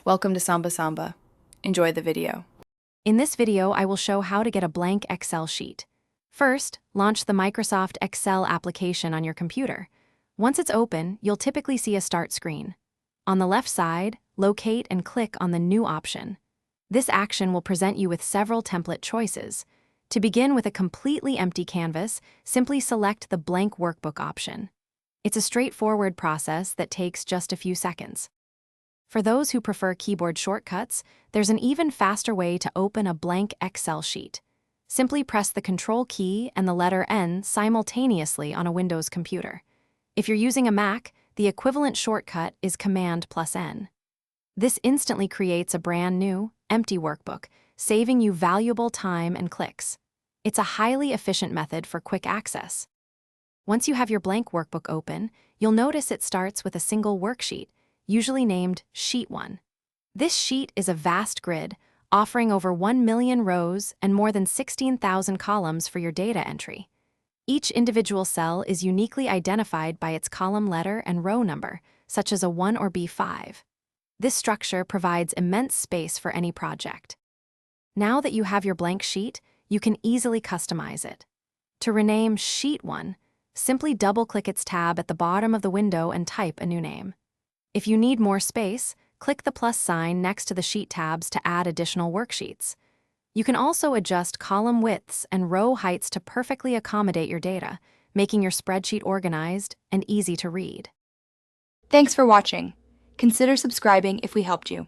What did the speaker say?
Welcome to Samba Samba. Enjoy the video. In this video, I will show how to get a blank Excel sheet. First, launch the Microsoft Excel application on your computer. Once it's open, you'll typically see a start screen. On the left side, locate and click on the New option. This action will present you with several template choices. To begin with a completely empty canvas, simply select the Blank Workbook option. It's a straightforward process that takes just a few seconds. For those who prefer keyboard shortcuts, there's an even faster way to open a blank Excel sheet. Simply press the Control key and the letter N simultaneously on a Windows computer. If you're using a Mac, the equivalent shortcut is Command+N. This instantly creates a brand new, empty workbook, saving you valuable time and clicks. It's a highly efficient method for quick access. Once you have your blank workbook open, you'll notice it starts with a single worksheet, usually named Sheet 1. This sheet is a vast grid, offering over 1 million rows and more than 16,000 columns for your data entry. Each individual cell is uniquely identified by its column letter and row number, such as a 1 or B5. This structure provides immense space for any project. Now that you have your blank sheet, you can easily customize it. To rename Sheet 1, simply double-click its tab at the bottom of the window and type a new name. If you need more space, click the plus sign next to the sheet tabs to add additional worksheets. You can also adjust column widths and row heights to perfectly accommodate your data, making your spreadsheet organized and easy to read. Thanks for watching. Consider subscribing if we helped you.